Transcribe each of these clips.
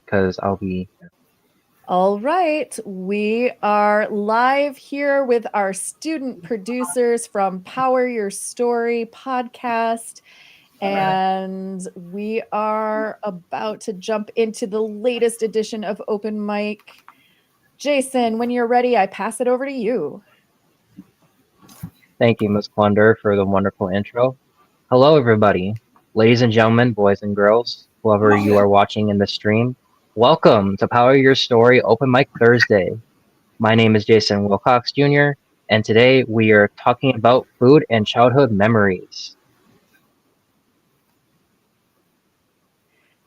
because I'll be. All right, we are live here with our student producers from Power Your Story podcast. And we are about to jump into the latest edition of Open Mic. Jason, when you're ready, I pass it over to you. Thank you, Ms. Plunder, for the wonderful intro. Hello, everybody. Ladies and gentlemen, boys and girls, whoever you are watching in the stream, welcome to Power Your Story Open Mic Thursday. My name is Jason Wilcox Jr., and today we are talking about food and childhood memories.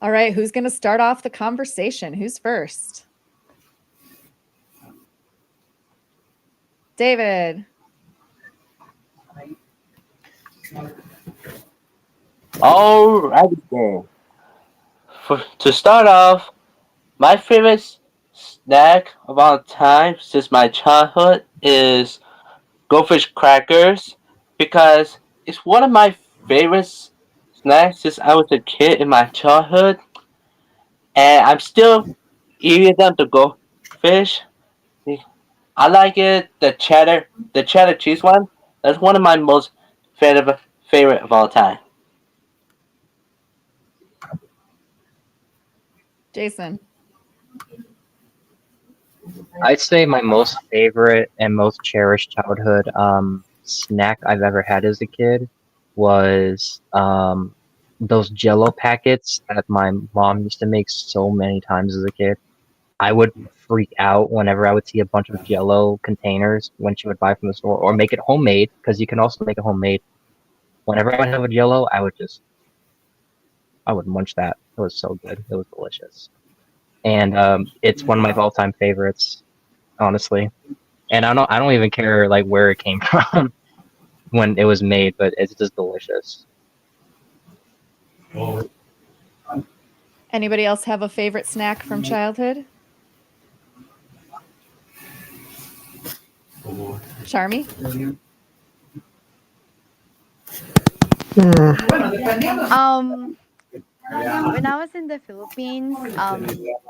All right, who's going to start off the conversation? Who's first? David. Alrighty then. To start off, my favorite snack of all time since my childhood is goldfish crackers because it's one of my favorite snacks since I was a kid in my childhood, and I'm still eating them. The goldfish, I like it. The cheddar cheese one. That's one of my most favorite of all time. Jason. I'd say my most favorite and most cherished childhood snack I've ever had as a kid was those Jello packets that my mom used to make so many times as a kid. I would freak out whenever I would see a bunch of Jello containers when she would buy from the store or make it homemade because you can also make it homemade. Whenever I would have a Jello, I would munch that. It was so good. It was delicious, and it's one of my all-time favorites, honestly. And I don't even care like where it came from when it was made, but it's just delicious. Anybody else have a favorite snack from childhood? Charmy? Um, when I was in the Philippines,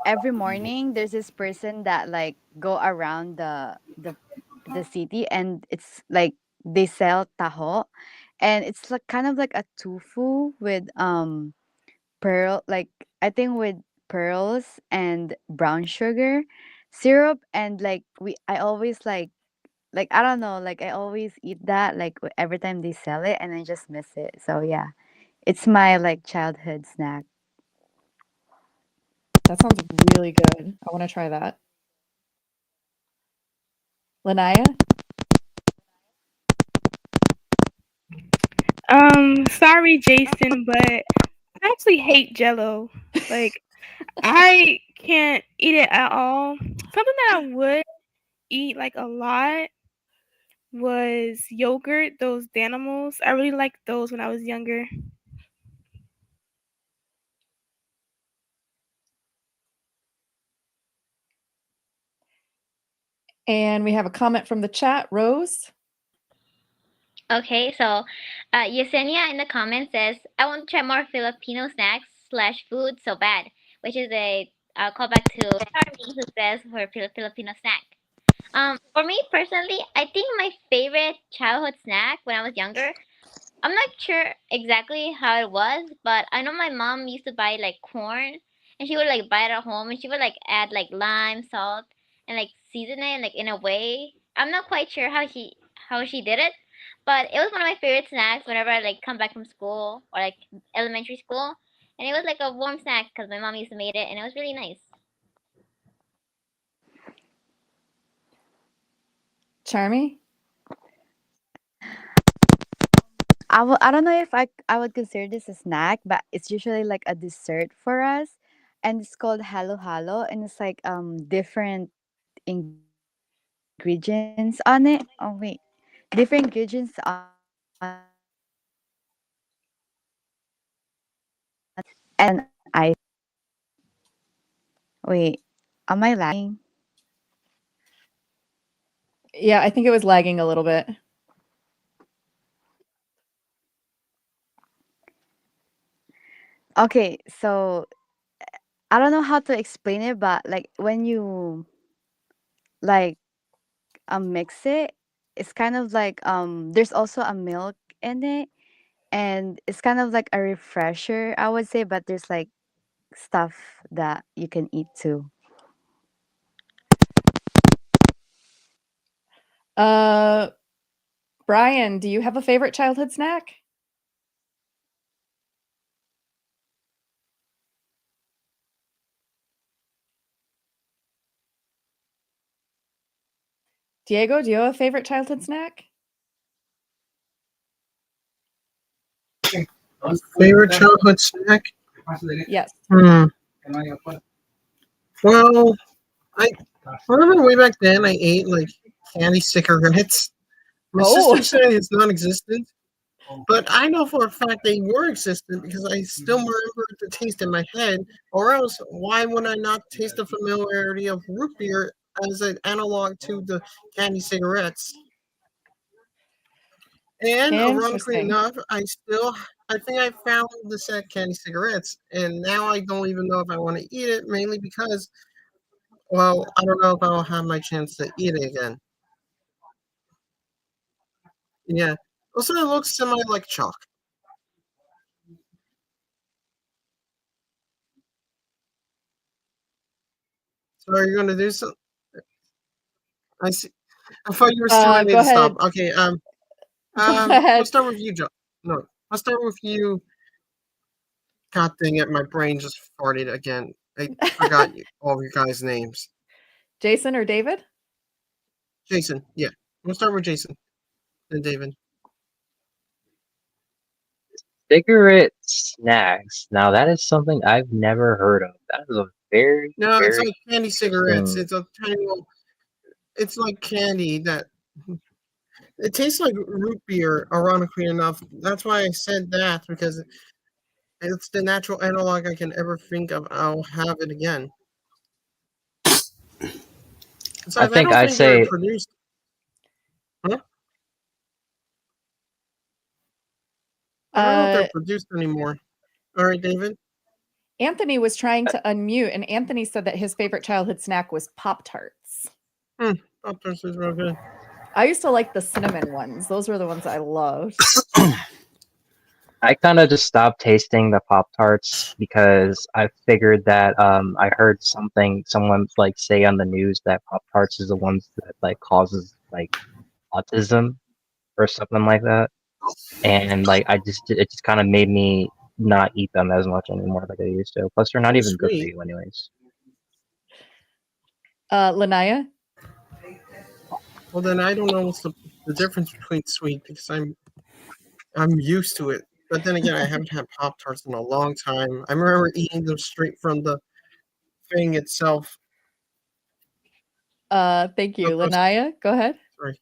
every morning there's this person that like go around the city, and it's like they sell taho, and it's like kind of like a tofu with pearl, like I think with pearls and brown sugar syrup, and like we I always like I don't know, like I always eat that like every time they sell it, and I just miss it. So yeah, it's my like childhood snack. That sounds really good. I want to try that. Lanaya? Sorry, Jason, but I actually hate Jello. Like, I can't eat it at all. Something that I would eat like a lot was yogurt. Those Danimals. I really liked those when I was younger. And we have a comment from the chat. Rose? Okay, so Yesenia in the comments says, I want to try more Filipino snacks slash food so bad, which is a callback to Charmy, who says her Filipino snack. For me personally, I think my favorite childhood snack when I was younger, I'm not sure exactly how it was, but I know my mom used to buy like corn, and she would like buy it at home, and she would like add like lime, salt, and like season it like in a way. I'm not quite sure how she did it, but it was one of my favorite snacks whenever I like come back from school or like elementary school, and it was like a warm snack because my mom used to make it, and it was really nice. Charmy? I don't know if I would consider this a snack, but it's usually like a dessert for us, and it's called halo halo, and it's like different ingredients on it. Oh wait, different ingredients on it, and ice. Wait, am I lagging? Yeah, I think it was lagging a little bit. Okay, so I don't know how to explain it, but like when you like mix it, it's kind of like there's also a milk in it, and it's kind of like a refresher, I would say, but there's like stuff that you can eat too. Brian, do you have a favorite childhood snack? Diego, do you have a favorite childhood snack? Favorite childhood snack? Yes. Hmm. Well, I remember way back then I ate like candy cigarettes. My Oh. sister said it's non-existent, but I know for a fact they were existent because I still remember the taste in my head. Or else, why would I not taste the familiarity of root beer as an analog to the candy cigarettes? And ironically Interesting. enough, I think I found the set candy cigarettes, and now I don't even know if I want to eat it, mainly because, well, I don't know if I'll have my chance to eat it again. Yeah. Also, it looks semi like chalk. So, are you going to do so? I see. I thought you were still ready Go to stop. ahead. Okay. Go Let's ahead. start with you, Joe. No, let's start with you. God dang it, my brain just farted again. I forgot all of you guys' names. Jason or David? Jason, yeah. We'll start with Jason and David. Cigarette snacks. Now that is something I've never heard of. That is a very, No, it's very like candy cigarettes. interesting. It's a tiny little. It's like candy that. It tastes like root beer. Ironically enough, that's why I said that because it's the natural analog I can ever think of. I'll have it again. I Besides, I think don't I think they're say produced. Huh? I don't know if they're produced anymore. All right, David. Anthony was trying to unmute, and Anthony said that his favorite childhood snack was Pop Tarts. Pop-Tarts is real good. I used to like the cinnamon ones. Those were the ones I loved. I kind of just stopped tasting the Pop Tarts because I figured that I heard someone like say on the news that Pop Tarts is the ones that like causes like autism or something like that, and like it just kind of made me not eat them as much anymore like I used to. Plus, they're not Oh, even good for sweet. you anyways. Lanaya? Well, then I don't know what's the difference between sweet because I'm used to it. But then again, I haven't had Pop Tarts in a long time. I remember eating them straight from the thing itself. Thank you. Lanaya, go ahead. Sorry.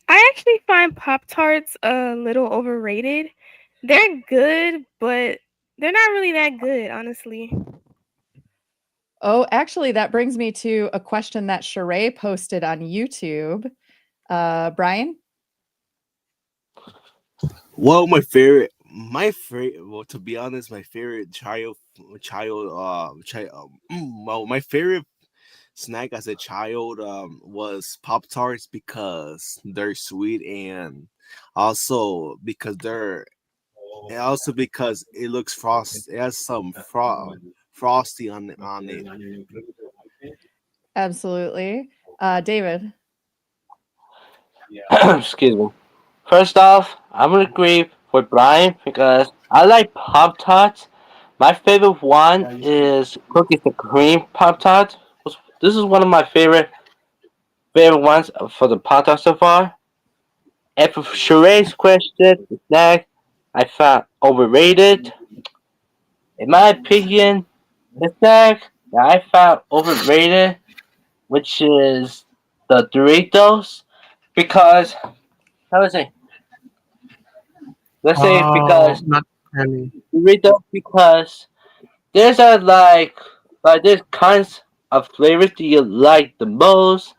I actually find Pop Tarts a little overrated. They're good, but they're not really that good, honestly. Oh, actually, that brings me to a question that Sheree posted on YouTube. Brian? Well, well, to be honest, my favorite well, my favorite snack as a child was Pop Tarts because they're sweet and also because it looks frosty. It has some frosty on it. Absolutely. David? Excuse me. First off, I'm gonna agree with Brian because I like Pop Tarts. My favorite one is Cookies and Cream Pop Tart. This is one of my favorite ones for the Pop Tart so far. And for Sheree's question, the snack I found overrated. In my opinion, the snack that I found overrated, which is the Doritos, because how would I say? Let's say Oh, because not candy. Doritos because there's a like there's kinds of flavors that you like the most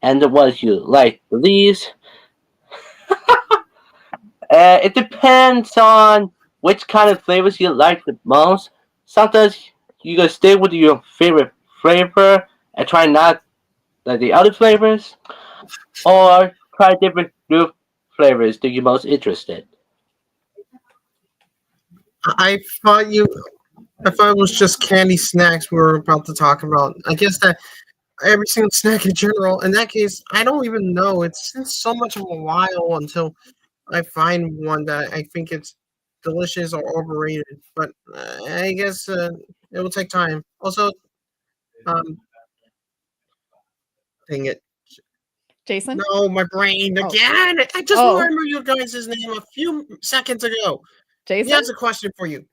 and the ones you like the least. It depends on which kind of flavors you like the most. Sometimes you gonna stay with your favorite flavor and try not like the other flavors, or try different new flavors that you're most interested? I thought you. I thought it was just candy snacks we were about to talk about. I guess that every single snack in general. In that case, I don't even know. It's been so much of a while until I find one that I think it's delicious or overrated. But I guess it will take time. Also, um, dang it. Jason? No, my brain Oh. again. I just Oh. remembered your guys' name a few seconds ago. He Jason? has a question for you.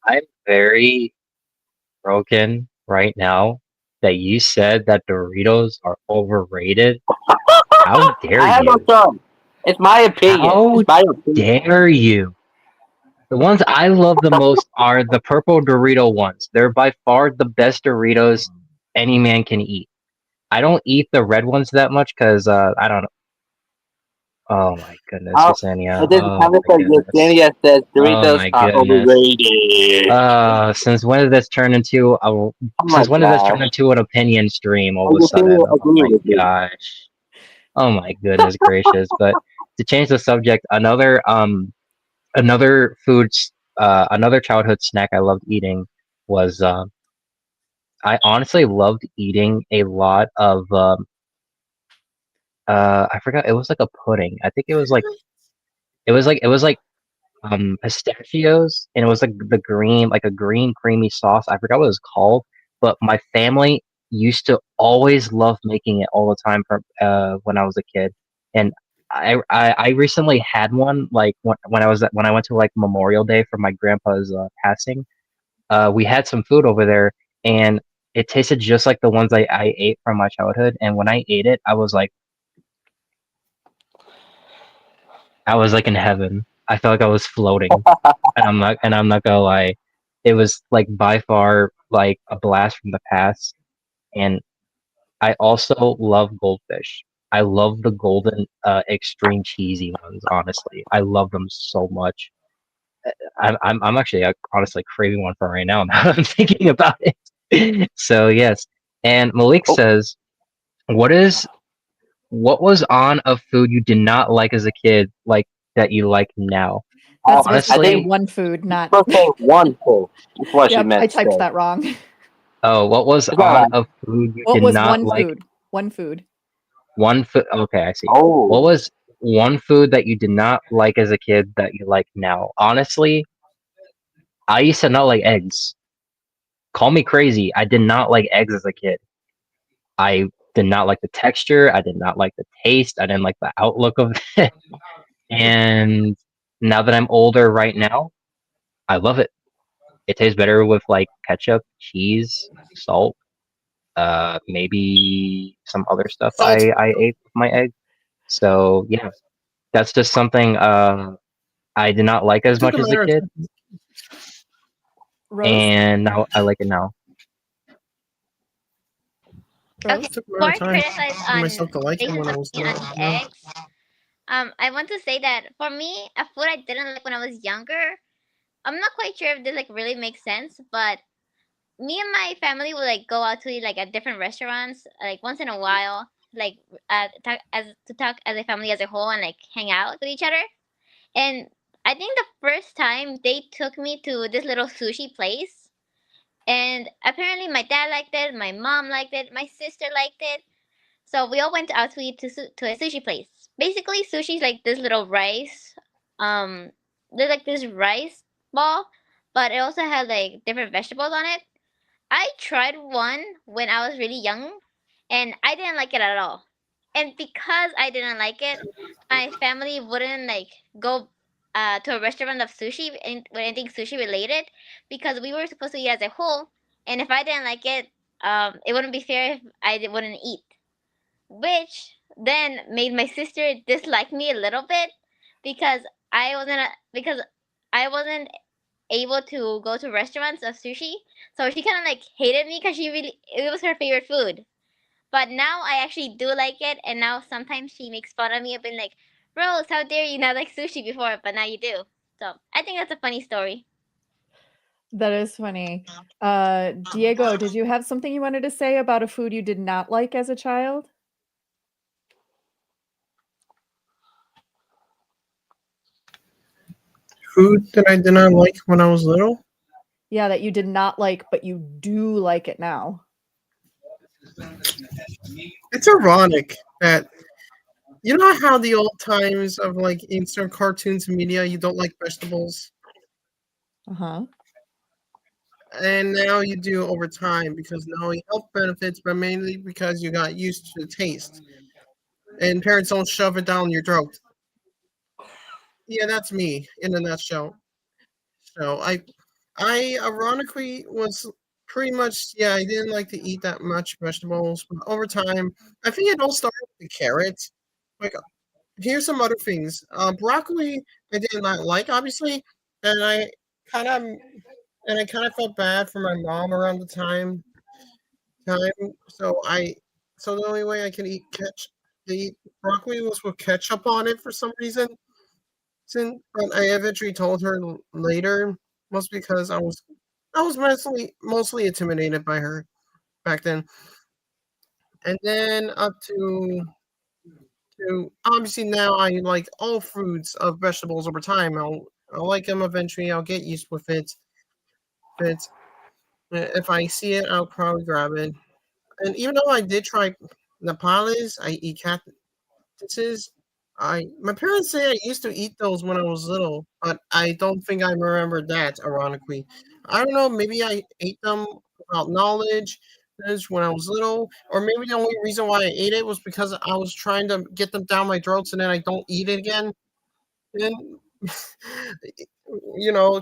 I'm very broken right now that you said that Doritos are overrated. How dare I have no you? choice. It's my opinion. How It's my opinion. dare you? The ones I love the most are the purple Dorito ones. They're by far the best Doritos any man can eat. I don't eat the red ones that much because I don't know. Oh my goodness, Oh, Yesenia. and then the Oh comment my from goodness. Yesenia says Oh Doritos my are goodness. overrated. Since when did this turn into a Oh my since when did this turn gosh. into an opinion stream all And of a sudden? Yesenia Oh agree my with me. gosh. Oh my goodness gracious. But to change the subject, another another childhood snack I loved eating was I honestly loved eating a lot of I forgot, it was like a pudding. I think it was like pistachios, and it was like the green, like a green creamy sauce. I forgot what it was called, but my family used to always love making it all the time for when I was a kid. And I recently had one like when I went to like Memorial Day for my grandpa's passing. We had some food over there, and it tasted just like the ones I ate from my childhood. And when I ate it, I was like in heaven. I felt like I was floating. And I'm not gonna lie, it was like by far like a blast from the past. And I also love goldfish. I love the golden extreme cheesy ones, honestly. I love them so much. I'm actually honestly craving one for right now now that I'm thinking about it. So yes. And Malik Oh, says, what was on a food you did not like as a kid, like that you like now? That's supposed to I say think Honestly, one food, not. first say one thing. That's what she Yep, I meant to typed say. that wrong. oh, what was It's on alright. a food you What did was not one like? food? One food. One food. Okay, I see. What Oh. was one food that you did not like as a kid that you like now? Honestly, I used to not like eggs. Call me crazy. I did not like eggs as a kid. I did not like the texture. I did not like the taste. I didn't like the outlook of it. And now that I'm older right now, I love it. It tastes better with like ketchup, cheese, salt, maybe some other stuff Salt. I ate with my egg. So yeah, that's just something I did not like as Took much a as a matter of kid, time. Rose? and now I like it now. Okay, Rose? Took a before matter I of time criticize for on myself to like him Jason's when I was opinion on the young. eggs, I want to say that for me, a food I didn't like when I was younger, I'm not quite sure if this like really makes sense, but me and my family would like go out to eat like at different restaurants like once in a while, like talk as a family as a whole and like hang out with each other. And I think the first time they took me to this little sushi place, and apparently my dad liked it, my mom liked it, my sister liked it. So we all went out to eat to a sushi place. Basically, sushi is like this little rice. There's like this rice ball, but it also had like different vegetables on it. I tried one when I was really young, and I didn't like it at all. And because I didn't like it, my family wouldn't like go to a restaurant of sushi and with anything sushi related because we were supposed to eat as a whole. And if I didn't like it, it wouldn't be fair if wouldn't eat, which then made my sister dislike me a little bit because because I wasn't able to go to restaurants of sushi. So she kind of like hated me because it was her favorite food. But now I actually do like it, and now sometimes she makes fun of me of being like, Rose, how dare you not like sushi before, but now you do. So I think that's a funny story. That is funny. Diego, did you have something you wanted to say about a food you did not like as a child? Food that I did not like when I was little. Yeah, that you did not like, but you do like it now. It's ironic that you know how the old times of like instant cartoons and media, you don't like vegetables, Uh-huh. and now you do over time because now you health benefits, but mainly because you got used to the taste, and parents don't shove it down your throat. Yeah, that's me in a nutshell. So I ironically was pretty much yeah. I didn't like to eat that much vegetables, but over time, I think it all started with the carrots. Like here's some other things. Broccoli I did not like, obviously, and kind of I kind of felt bad for my mom around the time. So the only way I can eat broccoli was with ketchup on it for some reason. But I eventually told her later was because I was mostly intimidated by her back then, and then up to obviously now I like all foods of vegetables over time. I'll like them eventually. I'll get used with it. But if I see it, I'll probably grab it. And even though I did try Nepalese, I eat cactuses. I my parents say I used to eat those when I was little, but I don't think I remember that. Ironically, I don't know. Maybe I ate them without knowledge when I was little, or maybe the only reason why I ate it was because I was trying to get them down my throats, and then I don't eat it again. And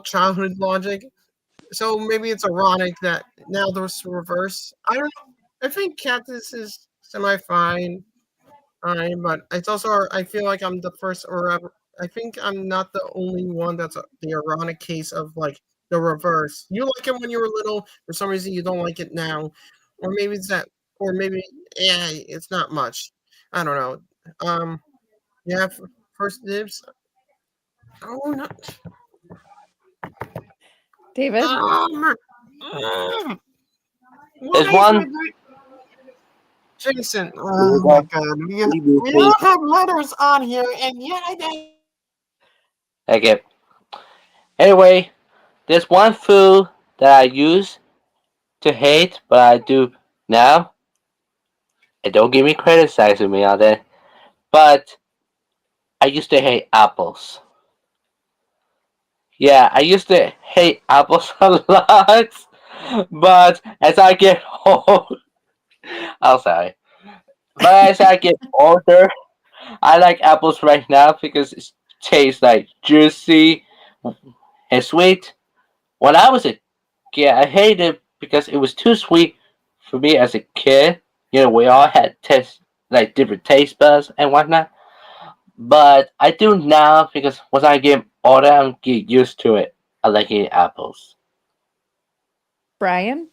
childhood logic. So maybe it's ironic that now there's reverse. I don't know. I think cactus is semi fine, but it's also I feel like I'm the first, I think I'm not the only one that's the ironic case of like the reverse. You like it when you were little, for some reason you don't like it now, or maybe it's that, or maybe yeah, it's not much. I don't know. Yeah, first dibs. Oh no. David? Um, There's why is one. my Jason? Oh my God, we all have letters on here, and yet I don't. Okay. Anyway, there's one food that I used to hate, but I do now. And don't get me criticizing me on that. But I used to hate apples. Yeah, I used to hate apples a lot. But as I get old, I'm sorry. But as I get older, I like apples right now because it tastes like juicy and sweet. When I was a kid, I hated it because it was too sweet for me as a kid. We all had different taste buds and whatnot. But I do now because once I get older, I'm get used to it. I like eating apples. Brian?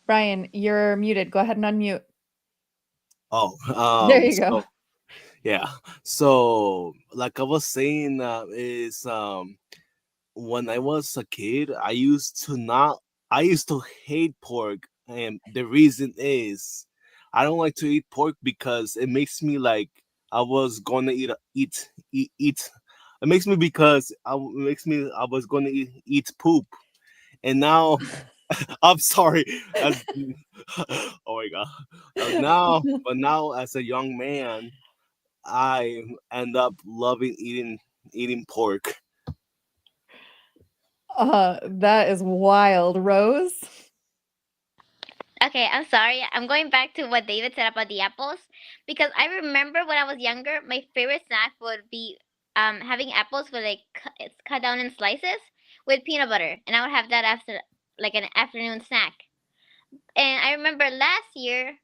Brian, you're muted. Go ahead and unmute. Oh, There you go. yeah. So, like I was saying, is when I was a kid, I used to hate pork, and the reason is I don't like to eat pork because it makes me like I was gonna eat. It makes me because it makes me I was gonna eat poop, and now I'm sorry. Oh my god. Now as a young man, I end up loving eating pork. That is wild. Rose? Okay, I'm sorry. I'm going back to what David said about the apples because I remember when I was younger, my favorite snack would be having apples with it's cut down in slices with peanut butter, and I would have that after like an afternoon snack. And I remember last year,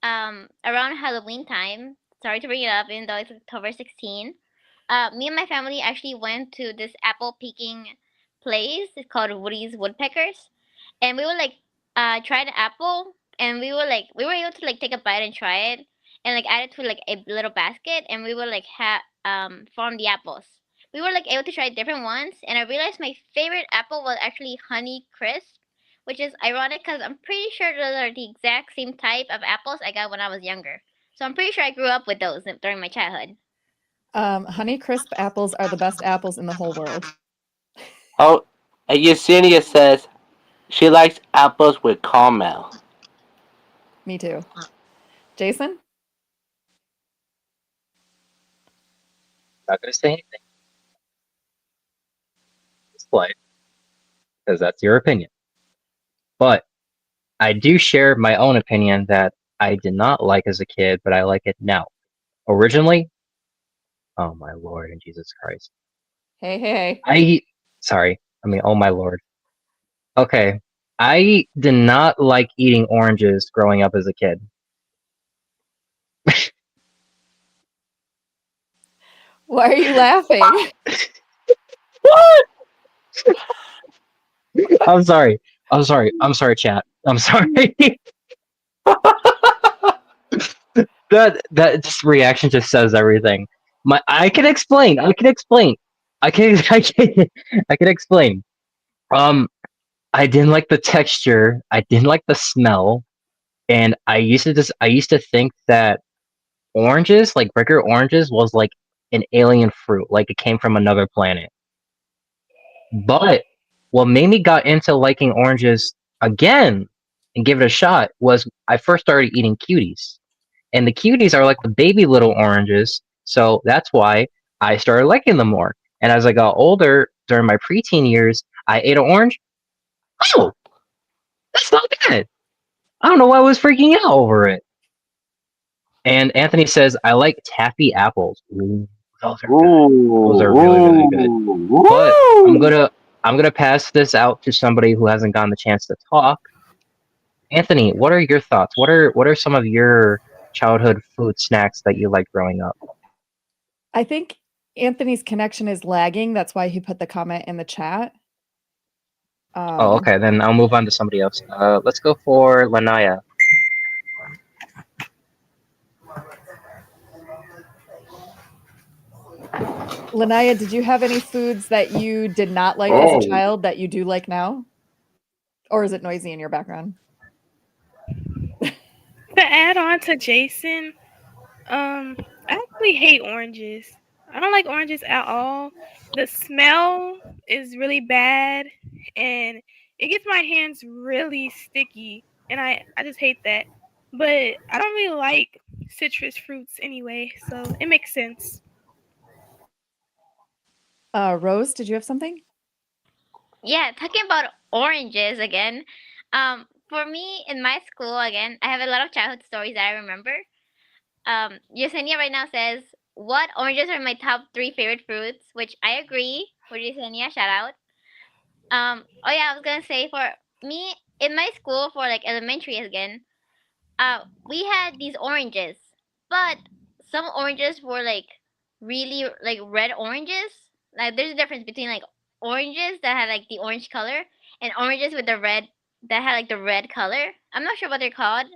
around Halloween time. Sorry to bring it up, even though it's October 16. Me and my family actually went to this apple picking place. It's called Woody's Woodpeckers, and we would like tried an apple, and we were able to like take a bite and try it, and like add it to like a little basket, and we would like farm the apples. We were like able to try different ones, and I realized my favorite apple was actually Honey Crisp, which is ironic because I'm pretty sure those are the exact same type of apples I got when I was younger. So I'm pretty sure I grew up with those during my childhood. Honey Crisp apples are the best apples in the whole world. Oh, and Yesenia says she likes apples with caramel. Me too. Jason? Not gonna say anything. It's play, because that's your opinion. But I do share my own opinion that I did not like as a kid, but I like it now. Originally, oh my lord and Jesus Christ. Hey. Oh my lord. Okay. I did not like eating oranges growing up as a kid. Why are you laughing? What? I'm sorry, chat. I'm sorry. that just reaction just says everything. I can explain. I can explain. I can explain. I didn't like the texture. I didn't like the smell, and I used to think that oranges, like regular oranges, was like an alien fruit, like it came from another planet. But what made me got into liking oranges again and give it a shot was I first started eating cuties. And the cuties are like the baby little oranges, so that's why I started liking them more. And as I got older, during my preteen years, I ate an orange. Oh, that's not bad. I don't know why I was freaking out over it. And Anthony says, I like taffy apples. Ooh, those are good. Those are really, really good. But I'm gonna pass this out to somebody who hasn't gotten the chance to talk. Anthony, what are your thoughts? What are some of your childhood food snacks that you liked growing up? I think Anthony's connection is lagging. That's why he put the comment in the chat. Oh, okay. Then I'll move on to somebody else. Let's go for Lanaya. Lanaya, did you have any foods that you did not like as a child that you do like now? Or is it noisy in your background? To add on to Jason, I actually hate oranges. I don't like oranges at all. The smell is really bad, and it gets my hands really sticky, and I just hate that. But I don't really like citrus fruits anyway, so it makes sense. Rose, did you have something? Yeah, talking about oranges again. For me in my school again, I have a lot of childhood stories that I remember. Yesenia right now says, "What oranges are my top 3 favorite fruits?" Which I agree with Yesenia. Shout out. Oh yeah, I was gonna say for me in my school for like elementary again, we had these oranges, but some oranges were like really like red oranges. Like there's a difference between like oranges that had like the orange color and oranges with the red that had like the red color. I'm not sure what they're called,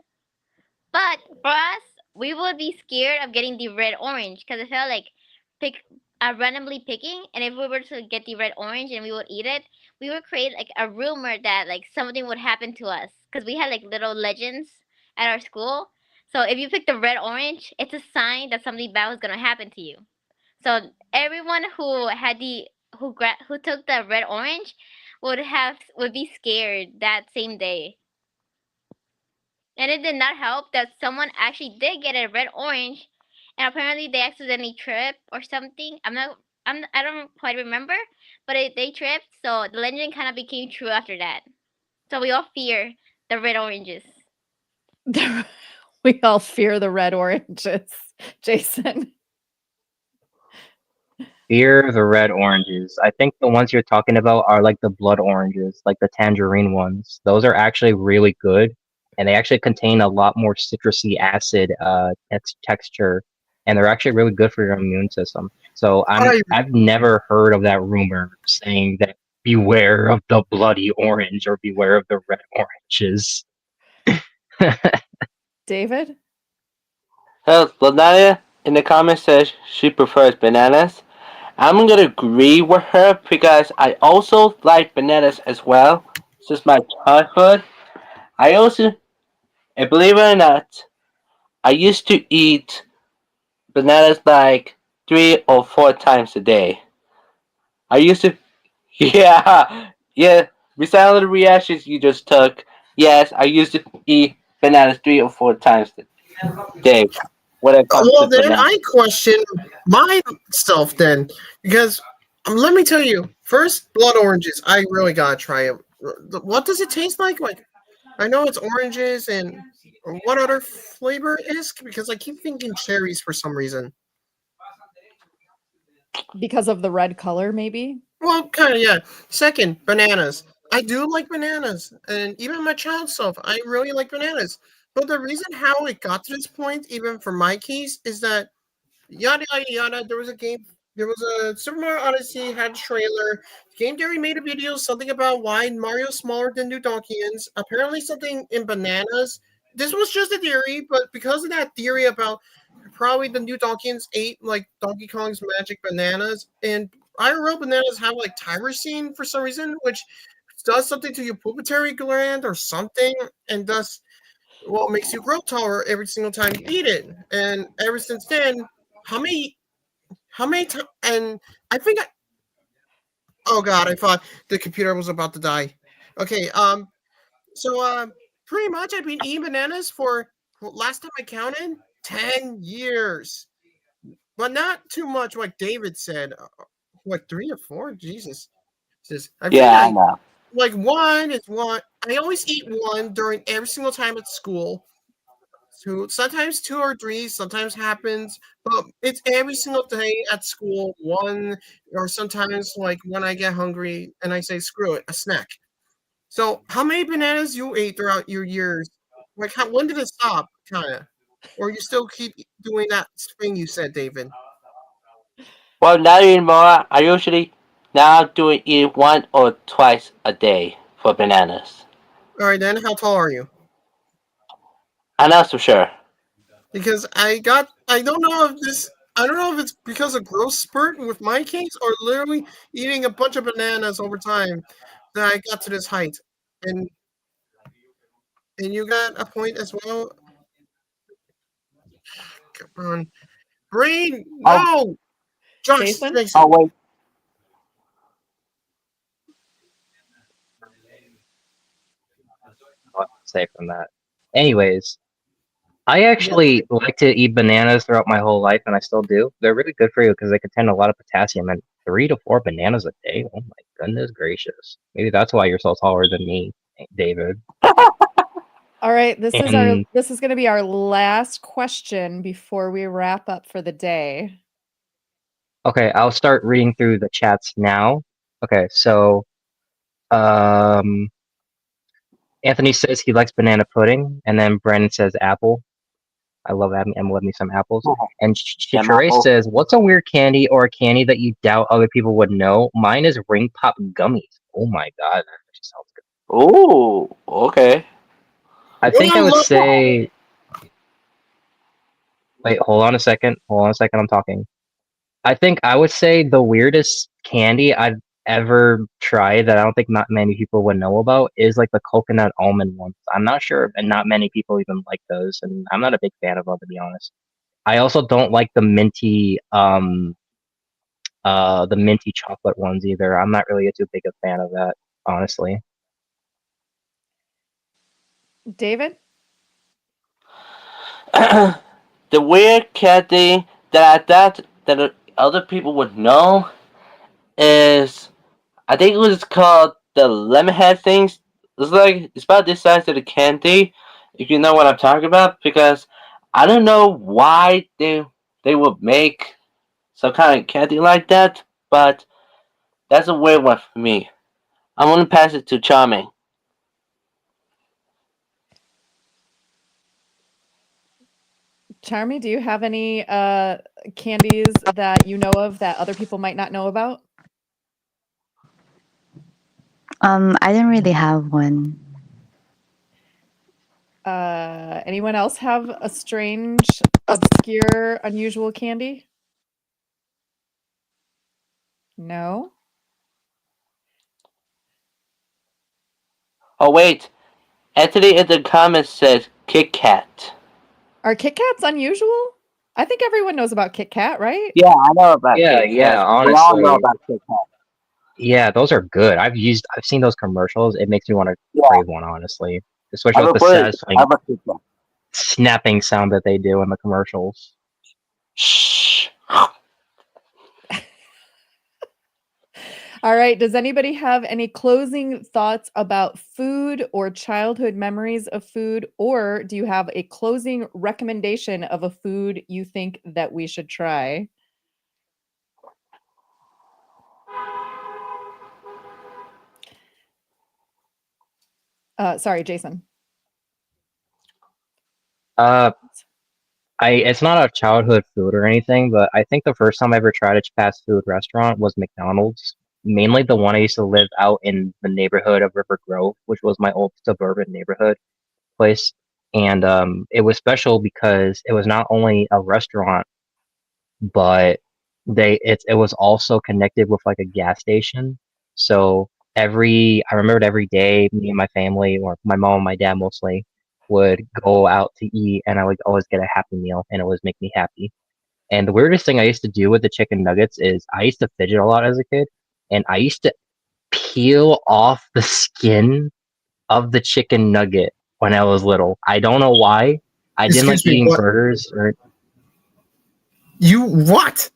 but for us, we would be scared of getting the red orange because it felt like pick randomly picking, and if we were to get the red orange and we would eat it, we would create like a rumor that like something would happen to us because we had like little legends at our school. So if you pick the red orange, it's a sign that something bad was gonna happen to you. So everyone who had who took the red orange would be scared that same day. And it did not help that someone actually did get a red orange, and apparently they accidentally tripped or something. I don't quite remember, but they tripped, so the legend kind of became true after that. So we all fear the red oranges. We all fear the red oranges. Jason. Fear the red oranges. I think the ones you're talking about are like the blood oranges, like the tangerine ones. Those are actually really good, and they actually contain a lot more citrusy acid texture, and they're actually really good for your immune system. So I've never heard of that rumor saying that beware of the bloody orange or beware of the red oranges. David? Lanaya in the comments says she prefers bananas. I'm gonna agree with her because I also like bananas as well. Since my childhood, I also, and believe it or not, I used to eat bananas like 3 or 4 times a day. I used to, yeah, yeah. Besides all the reactions you just took, yes, I used to eat bananas 3 or 4 times a day when it comes to Well, then bananas. I question myself then, because let me tell you, first blood oranges, I really gotta try them. What does it taste like? Like, I know it's oranges, and what other flavor is? Because I keep thinking cherries for some reason. Because of the red color, maybe? Well, kind of, yeah. Second, bananas. I do like bananas, and even my child self, I really like bananas. But the reason how it got to this point, even for my case, is that yada yada yada. There was a game. There was a Super Mario Odyssey had a trailer. Game Theory made a video something about why Mario's smaller than New Donkians. Apparently, something in bananas. This was just a theory, but because of that theory about probably the New Donkians ate like Donkey Kong's magic bananas, and IRL bananas have like tyrosine for some reason, which does something to your pituitary gland or something, and thus well makes you grow taller every single time you eat it. And ever since then, how many times? And I think oh god, I thought the computer was about to die. Okay, so pretty much I've been eating bananas for last time I counted 10 years, but not too much like David said. Like 3 or 4, Jesus. I think Yeah, I know. like one is one. I always eat one during every single time at school. Two, sometimes 2 or 3, sometimes happens, but it's every single day at school. One, or sometimes like when I get hungry and I say, screw it, a snack. So, how many bananas you ate throughout your years? Like, when did it stop, kind of? Or you still keep doing that thing you said, David? Well, not anymore. I usually now do eat 1 or 2 a day for bananas. All right, then, how tall are you? I'm not so sure. Because I don't know if it's because of growth spurt with my case or literally eating a bunch of bananas over time that I got to this height. And you got a point as well. Come on. Brain, Oh, no! Josh, Jason? Jason. oh wait. What to say from that? Anyways, I actually like to eat bananas throughout my whole life, and I still do. They're really good for you because they contain a lot of potassium, and 3 to 4 bananas a day. Oh my goodness gracious! Maybe that's why you're so taller than me, David. All right, this And is going to be our last question before we wrap up for the day. okay, I'll start reading through the chats now. Okay, so um, Anthony says he likes banana pudding, and then Brandon says apple. I love having Emma love me some apples. And Them Chichare apple. says, "What's a weird candy or a candy that you doubt other people would know?" Mine is ring pop gummies. Oh my god, that actually sounds good. Oh, okay. I think I would Well, say. Wait, hold on a second. Hold on a second. I'm talking. I think I would say the weirdest candy I've ever tried that I don't think not many people would know about is like the coconut almond ones. I'm not sure, and not many people even like those, and I'm not a big fan of them to be honest. I also don't like the minty chocolate ones either. I'm not really too big a fan of that, honestly. David? The weird candy that I thought that other people would know is, I think it was called the lemon head things. It's about this size of the candy, if you know what I'm talking about, because I don't know why they would make some kind of candy like that, but that's a weird one for me. I'm gonna pass it to Charming. Charmy, do you have any candies that you know of that other people might not know about? I don't really have one. Anyone else have a strange, obscure, unusual candy? No? Oh wait, Anthony in the comments says Kit Kat. Are Kit Kats unusual? I think everyone knows about Kit Kat, right? Yeah, I know about Yeah, Kit yeah, Kat. We all know honestly. about Kit Kat. Yeah, those are good. I've seen those commercials. It makes me want to Yeah, crave one, honestly. Especially I'm with a the bird. satisfying I'm a Kit Kat. snapping sound that they do in the commercials. Shh. All right. Does anybody have any closing thoughts about food or childhood memories of food? Or do you have a closing recommendation of a food you think that we should try? Sorry, Jason. Uh, it's not a childhood food or anything, but I think the first time I ever tried a fast food restaurant was McDonald's. Mainly the one I used to live out in the neighborhood of River Grove, which was my old suburban neighborhood place. And it was special because it was not only a restaurant, but it was also connected with like a gas station. So I remembered every day, me and my family, or my mom and my dad mostly, would go out to eat, and I would always get a Happy Meal, and it always make me happy. And the weirdest thing I used to do with the chicken nuggets is I used to fidget a lot as a kid, and I used to peel off the skin of the chicken nugget when I was little. I don't know why. I didn't like Excuse me, eating what? burgers or You what?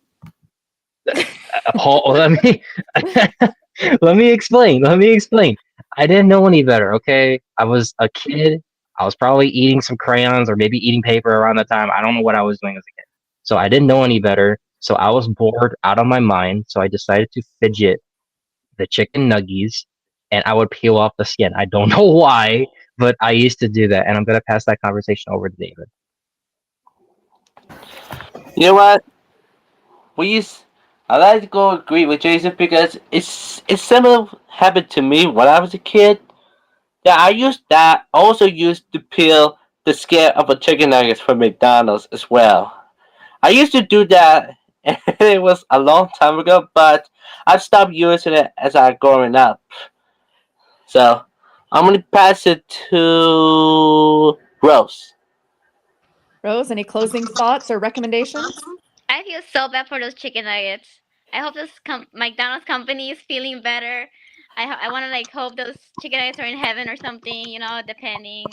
let me let me explain. Let me explain. I didn't know any better, okay? I was a kid. I was probably eating some crayons or maybe eating paper around the time. I don't know what I was doing as a kid. So I didn't know any better. So I was bored out of my mind. So I decided to fidget the chicken nuggies and I would peel off the skin. I don't know why, but I used to do that. And I'm going to pass that conversation over to David. You know what? I like to go agree with Jason because it's similar happened to me when I was a kid. Yeah, I also used to peel the skin of a chicken nuggets from McDonald's as well. I used to do that and it was a long time ago, but I've stopped using it as I growing up. So I'm gonna pass it to Rose. Rose, any closing thoughts or recommendations? I feel so bad for those chicken nuggets. I hope this McDonald's company is feeling better. I want to like hope those chicken nuggets are in heaven or something. Depending.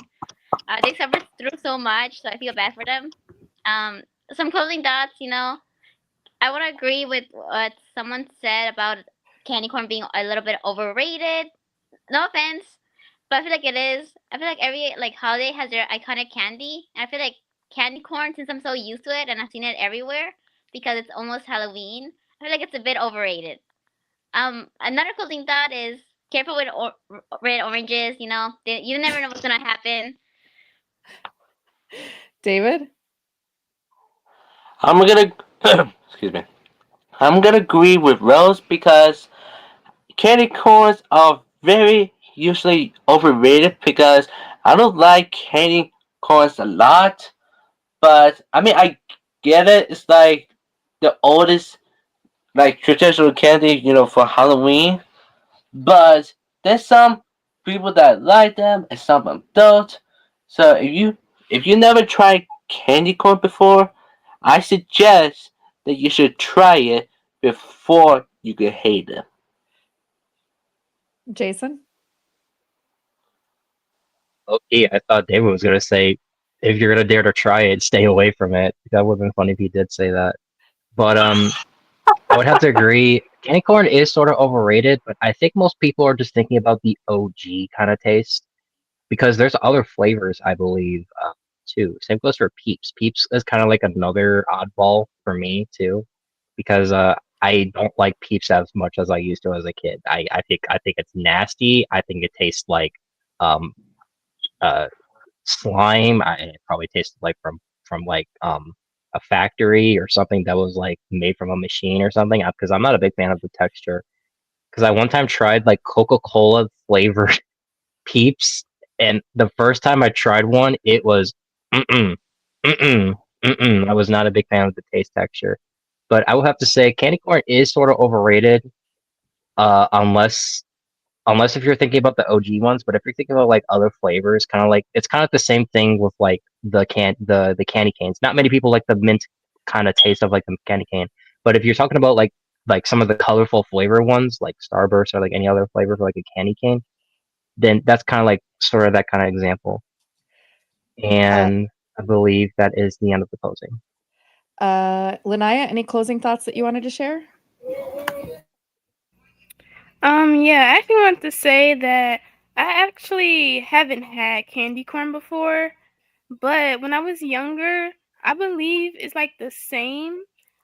They suffered through so much, so I feel bad for them. Some closing thoughts. I want to agree with what someone said about candy corn being a little bit overrated. No offense, but I feel like it is. I feel like every like holiday has their iconic candy. And I feel like candy corn, since I'm so used to it and I've seen it everywhere because it's almost Halloween, I feel like it's a bit overrated. Another closing thought is careful with red oranges. You never know what's gonna happen. David? I'm gonna excuse me. I'm gonna agree with Rose because candy corns are very usually overrated because I don't like candy corns a lot. But I mean, I get it. It's like the oldest, like traditional candy, for Halloween. But there's some people that like them and some of them don't. So if you never tried candy corn before, I suggest that you should try it before you can hate them. Jason? Okay, I thought David was gonna say, if you're gonna dare to try it, stay away from it. That would have been funny if he did say that. But I would have to agree. Candy corn is sort of overrated, but I think most people are just thinking about the OG kind of taste because there's other flavors, I believe, too. Same goes for Peeps. Peeps is kind of like another oddball for me too, because I don't like Peeps as much as I used to as a kid. I think it's nasty. I think it tastes like um uh slime. It probably tasted like from like a factory or something that was like made from a machine or something. Because I'm not a big fan of the texture. because I one time tried like Coca-Cola flavored Peeps, and the first time I tried one, it was mm-mm, mm-mm, mm-mm. I was not a big fan of the taste texture. But I would have to say candy corn is sort of overrated, unless if you're thinking about the OG ones. But if you're thinking about like other flavors, kind of like it's kind of the same thing with like the candy canes. Not many people like the mint kind of taste of like the candy cane. But if you're talking about like some of the colorful flavor ones, like Starburst or like any other flavor for like a candy cane, then that's kind of like sort of that kind of example. And I believe that is the end of the posing. Lanaya, any closing thoughts that you wanted to share? Yeah, I actually want to say that I actually haven't had candy corn before, but when I was younger, I believe it's like the same.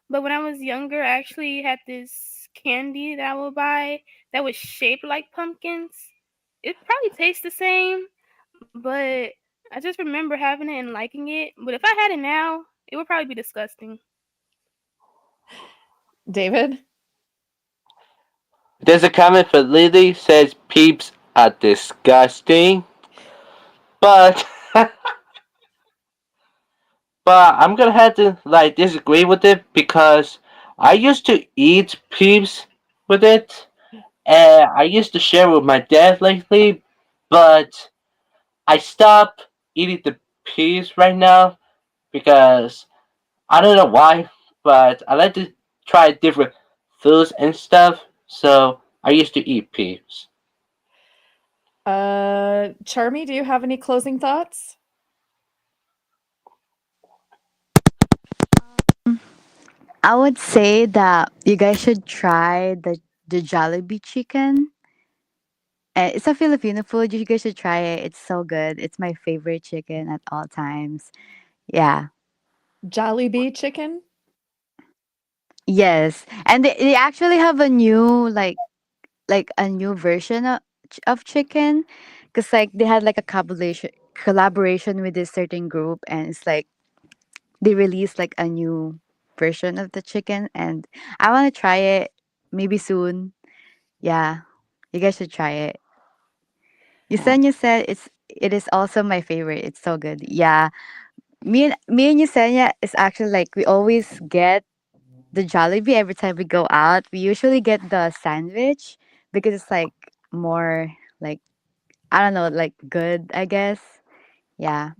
But when I was younger, I actually had this candy that I would buy that was shaped like pumpkins. It probably tastes the same, but I just remember having it and liking it. But if I had it now, it would probably be disgusting. David? There's a comment for Lily says Peeps are disgusting, but but I'm gonna have to like disagree with it because I used to eat Peeps with it, and I used to share with my dad lately, but I stopped eating the Peeps right now because I don't know why, but I like to try different foods and stuff. So I used to eat Peeps. Charmy, do you have any closing thoughts? I would say that you guys should try the Jollibee chicken. It's a Filipino food. You guys should try it. It's so good. It's my favorite chicken at all times. Yeah. Jollibee chicken? Yes. And they actually have a new like a new version of chicken because like they had like a collaboration with this certain group, and it's like they released like a new version of the chicken, and I want to try it maybe soon. Yeah, you guys should try it. Yesenia said it is also my favorite. It's so good. Yeah, me and Yesenia is actually like we always get the Jollibee every time we go out. We usually get the sandwich because it's like more like I don't know, like good, I guess. Yeah.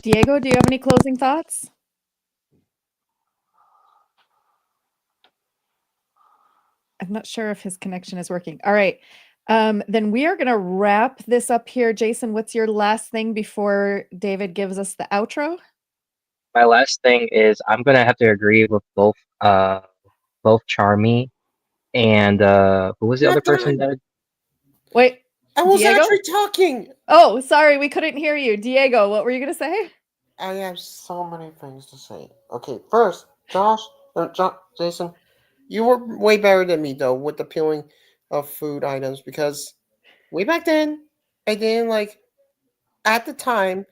Diego, do you have any closing thoughts? I'm not sure if his connection is working. All right. Then we are going to wrap this up here. Jason, what's your last thing before David gives us the outro? My last thing is I'm gonna have to agree with both Charmy and who was the other person that Wait, I was Diego? actually talking. Oh, sorry, we couldn't hear you. Diego, what were you going to say? I have so many things to say. Okay, first, Jason, you were way better than me though with the peeling of food items because way back then, I didn't like at the time.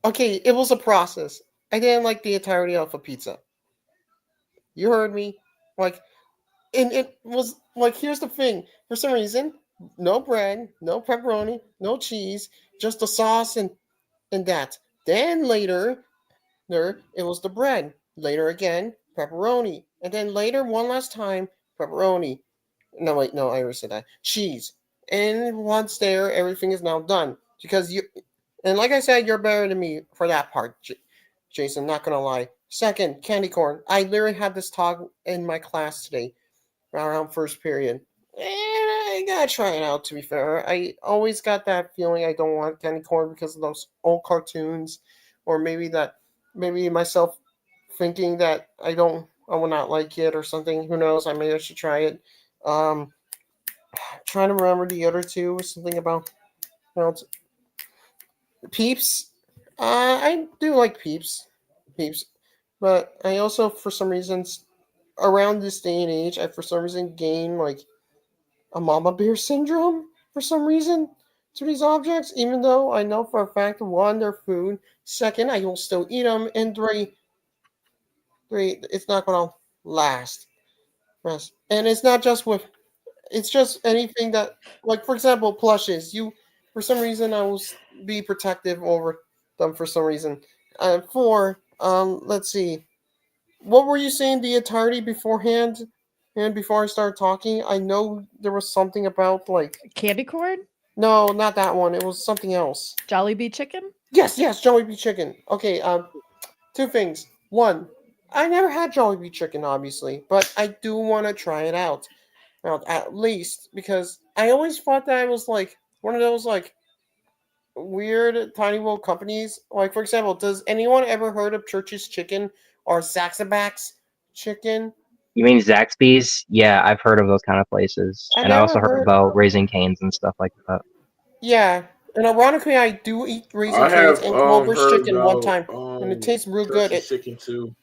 Okay, it was a process. I didn't like the entirety of a pizza. You heard me, like, and it was like here's the thing. For some reason, no bread, no pepperoni, no cheese, just the sauce and that. Then later, there it was the bread. Later again, pepperoni, and then later one last time, pepperoni. No, wait, no, I already said that. Cheese. And once there, everything is now done. Because you, and like I said, you're better than me for that part, Jason, not gonna lie. Second, candy corn. I literally had this talk in my class today, around first period. And I gotta try it out, to be fair. I always got that feeling I don't want candy corn because of those old cartoons, or maybe myself thinking that I will not like it or something. Who knows? Maybe I should try it. Um, trying to remember the other two. Something about well, Peeps. I do like Peeps, but I also, for some reasons, around this day and age, I for some reason gain like a mama bear syndrome for some reason to these objects. Even though I know for a fact, one, they're food. Second, I will still eat them. And three, it's not gonna last. Yes. And it's not just with it's just anything that, like for example, plushes. You, for some reason, I will be protective over them for some reason. Let's see. What were you saying the entirety beforehand? And before I started talking, I know there was something about like Candy corn? no, not that one. It was something else. Jollibee chicken? Yes, Jollibee chicken. Okay, two things. One, I never had Jollibee chicken, obviously, but I do want to try it out. Well, at least because I always thought that it was like one of those like weird tiny little companies. Like for example, does anyone ever heard of Church's Chicken or Saxabax Chicken? You mean Zaxby's? Yeah, I've heard of those kind of places, I and I never also heard heard. about Raising Cane's and stuff like that. Yeah, and ironically, I do eat Raising I Cane's have and Clover's heard Chicken one about time, and it tastes real good. Church's Chicken too.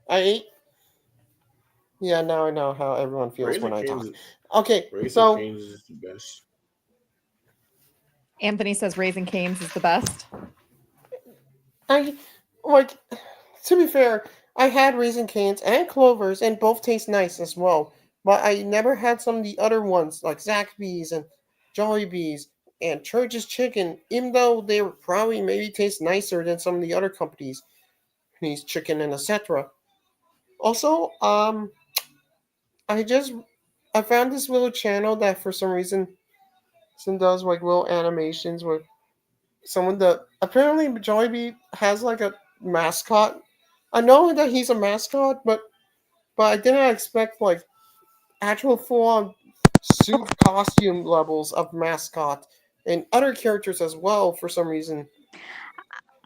I ate. Yeah, now I know how everyone feels Raising when I talk. Cane's, Okay, Raising so Cane's is the best. Anthony says Raising Cane's is the best. I like to be fair, I had Raising Cane's and Clovers, and both taste nice as well. But I never had some of the other ones like Zaxby's and Jollibee's and Church's Chicken, even though they were probably maybe taste nicer than some of the other companies, chicken and etc. Also, I found this little channel that for some reason does like little animations with someone that apparently Jollibee has like a mascot. I know that he's a mascot, but I didn't expect like actual full on suit costume levels of mascot and other characters as well for some reason.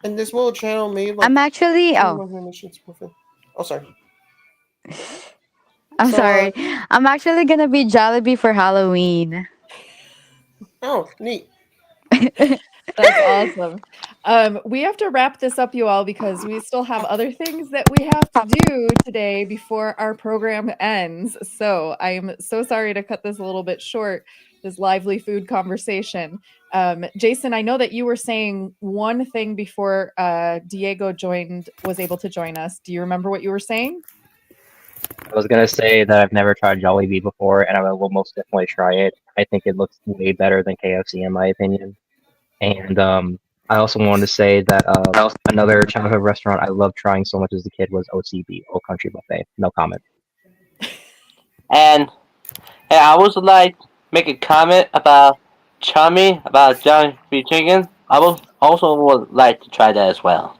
And this little channel made like I'm actually animations with it. Oh, sorry. I'm So, sorry. I'm actually gonna be Jollibee for Halloween. Oh, neat. That's awesome. We have to wrap this up, you all, because we still have other things that we have to do today before our program ends. So I'm so sorry to cut this a little bit short, this lively food conversation. Jason, I know that you were saying one thing before Diego was able to join us. Do you remember what you were saying? I was gonna say that I've never tried Jollibee before, and I will most definitely try it. I think it looks way better than KFC in my opinion. And I also wanted to say that another childhood restaurant I loved trying so much as a kid was OCB, Old Country Buffet. No comment. And I would like make a comment about Chummy about Jollibee chicken. I would also would like to try that as well.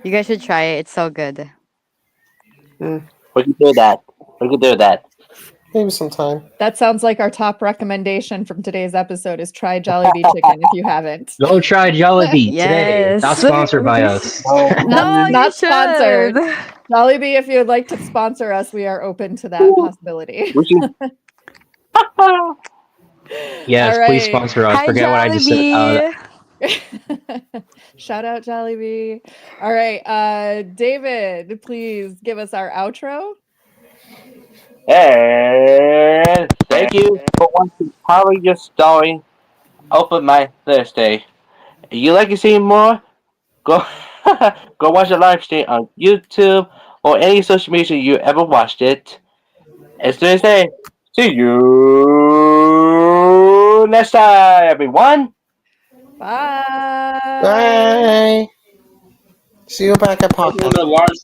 You guys should try it. It's so good. We can do that. We can do that. Maybe sometime. That sounds like our top recommendation from today's episode is try Jollibee chicken if you haven't. Go try Jollibee today. Yes. Not sponsored by us. No, you Not sponsored. should. Jollibee, if you would like to sponsor us, we are open to that possibility. We should- Yes, All please right. sponsor us. Hi, Forget what I just said. Jollibee. Shout out Jollibee. All right, David, please give us our outro. And thank you for watching Power Your Story. Open my Thursday. If you like to see more, go go watch the live stream on YouTube or any social media you ever watched it. It's Thursday. See you next time, everyone. Bye. Bye. See you back at podcast. Large